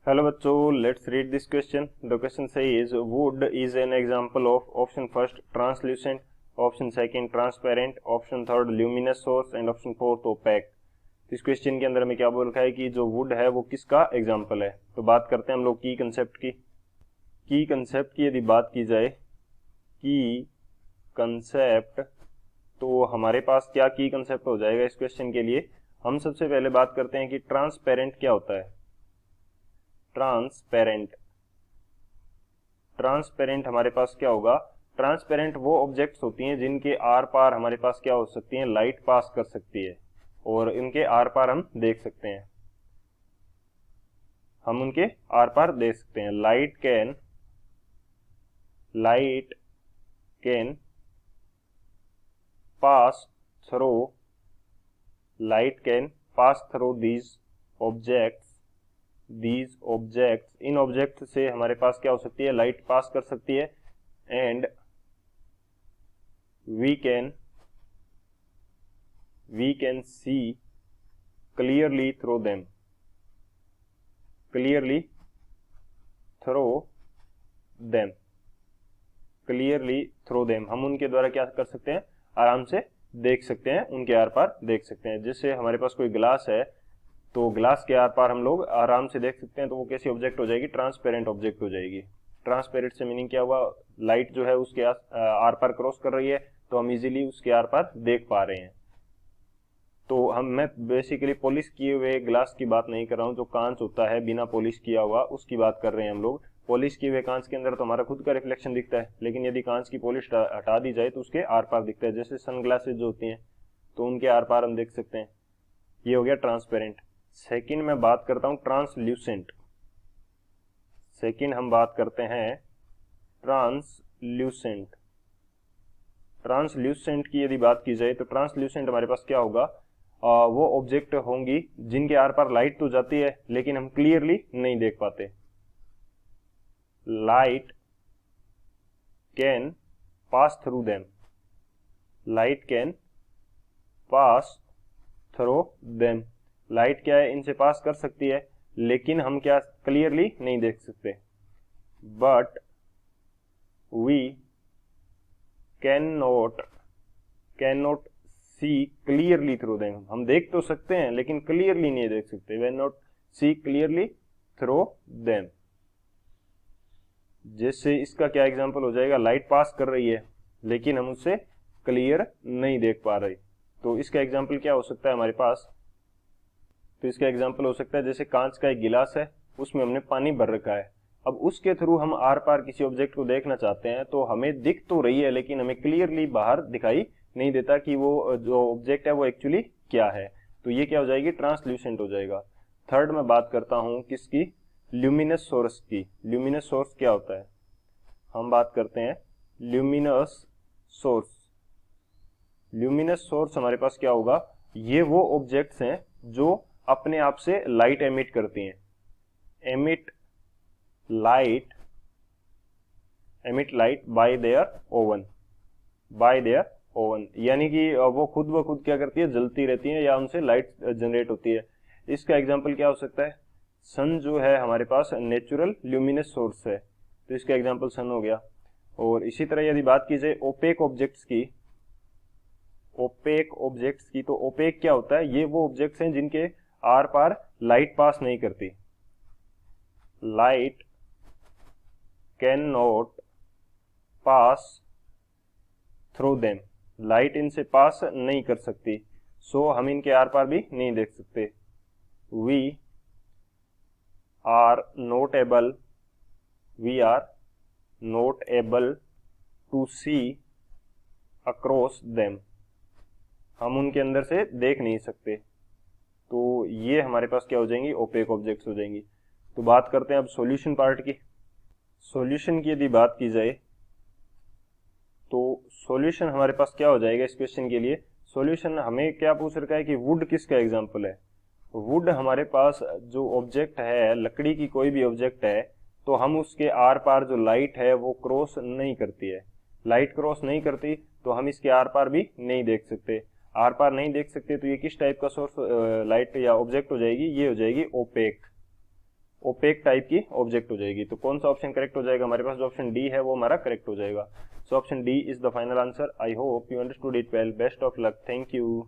Hello बच्चों, let's read this question. The question says wood is an example of option first translucent, option second transparent, option third luminous source and option fourth opaque. इस question के अंदर हमें क्या बोल रखा है कि जो वुड है वो किसका एग्जांपल है. तो बात करते हैं हम लोग की कंसेप्ट की. यदि बात की जाए की कंसेप्ट, तो हमारे पास क्या की कंसेप्ट हो जाएगा इस क्वेश्चन के लिए. हम सबसे पहले बात करते हैं कि ट्रांसपेरेंट क्या होता है. ट्रांसपेरेंट हमारे पास क्या होगा. ट्रांसपेरेंट वो ऑब्जेक्ट्स होती हैं जिनके आर पार हमारे पास क्या हो सकती है, लाइट पास कर सकती है और इनके आर पार हम देख सकते हैं. हम उनके आर पार देख सकते हैं. Light can pass through these objects. In object से हमारे पास क्या हो सकती है, लाइट पास कर सकती है. And we can see clearly through them. हम उनके द्वारा क्या कर सकते हैं, आराम से देख सकते हैं, उनके आर पार देख सकते हैं. जैसे हमारे पास कोई ग्लास है तो ग्लास के आर पार हम लोग आराम से देख सकते हैं, तो वो कैसी ऑब्जेक्ट हो जाएगी, ट्रांसपेरेंट ऑब्जेक्ट हो जाएगी. ट्रांसपेरेंट से मीनिंग क्या हुआ, लाइट जो है उसके आर पार क्रॉस कर रही है तो हम इजीली उसके आर पार देख पा रहे हैं. तो मैं बेसिकली पॉलिश किए हुए ग्लास की बात नहीं कर रहा हूँ. जो कांच होता है बिना पॉलिश किया हुआ उसकी बात कर रहे हैं हम लोग. पॉलिश किए हुए कांच के अंदर तो हमारा खुद का रिफ्लेक्शन दिखता है, लेकिन यदि कांच की पॉलिश हटा दी जाए तो उसके आर पार दिखता है. जैसे सनग्लासेस जो होती हैं तो उनके आर पार हम देख सकते हैं. ये हो गया ट्रांसपेरेंट. सेकंड मैं बात करता हूँ ट्रांसल्यूसेंट. हम बात करते हैं ट्रांसल्यूसेंट की यदि बात की जाए तो ट्रांसल्यूसेंट हमारे पास क्या होगा, वो ऑब्जेक्ट होंगी जिनके आर पार लाइट तो जाती है लेकिन हम क्लियरली नहीं देख पाते. Light can pass through them. Light क्या है, इनसे पास कर सकती है लेकिन हम क्या क्लियरली नहीं देख सकते. But we can not see clearly through them. हम देख तो सकते हैं लेकिन क्लियरली नहीं देख सकते. We not see clearly through them. जैसे इसका क्या एग्जांपल हो जाएगा, लाइट पास कर रही है लेकिन हम उससे क्लियर नहीं देख पा रहे. तो इसका एग्जांपल क्या हो सकता है हमारे पास, तो इसका एग्जांपल हो सकता है जैसे कांच का एक गिलास है, उसमें हमने पानी भर रखा है. अब उसके थ्रू हम आर पार किसी ऑब्जेक्ट को देखना चाहते हैं तो हमें दिख तो रही है लेकिन हमें क्लियरली बाहर दिखाई नहीं देता कि वो जो ऑब्जेक्ट है वो एक्चुअली क्या है. तो ये क्या हो जाएगी, ट्रांसल्यूसेंट हो जाएगा. थर्ड मैं बात करता हूं किसकी, ल्यूमिनस सोर्स की. ल्यूमिनस सोर्स क्या होता है, हम बात करते हैं ल्यूमिनस सोर्स हमारे पास क्या होगा, ये वो ऑब्जेक्ट्स हैं जो अपने आप से लाइट एमिट करती हैं. Emit light by their own. यानी कि वो खुद ब खुद क्या करती है, जलती रहती है या उनसे लाइट जनरेट होती है. इसका एग्जांपल क्या हो सकता है, सन जो है हमारे पास नेचुरल ल्यूमिनस सोर्स है, तो इसका एग्जांपल सन हो गया. और इसी तरह यदि बात की जाए ओपेक ऑब्जेक्ट्स की, तो ओपेक क्या होता है, ये वो ऑब्जेक्ट्स हैं जिनके आर पार लाइट पास नहीं करती. Light can not pass through them. Light इनसे पास नहीं कर सकती, सो हम इनके आर पार भी नहीं देख सकते. We are not able to see across them. हम उनके अंदर से देख नहीं सकते. तो ये हमारे पास क्या हो जाएंगी, ओपेक ऑब्जेक्ट्स हो जाएंगी. तो बात करते हैं अब सॉल्यूशन पार्ट की. सॉल्यूशन की यदि बात की जाए तो सॉल्यूशन हमारे पास क्या हो जाएगा इस क्वेश्चन के लिए. सॉल्यूशन हमें क्या पूछ रखा है कि वुड किसका एग्जांपल है. वुड हमारे पास जो ऑब्जेक्ट है, लकड़ी की कोई भी ऑब्जेक्ट है, तो हम उसके आर पार जो लाइट है वो क्रॉस नहीं करती है. लाइट क्रॉस नहीं करती तो हम इसके आर पार भी नहीं देख सकते. आर पार नहीं देख सकते तो ये किस टाइप का सोर्स लाइट या ऑब्जेक्ट हो जाएगी, ये हो जाएगी ओपेक. ओपेक टाइप की ऑब्जेक्ट हो जाएगी। तो कौन सा ऑप्शन करेक्ट हो जाएगा हमारे पास? जो ऑप्शन डी है वो हमारा करेक्ट हो जाएगा। So option D is the final answer. I hope you understood it well. Best of luck. Thank you.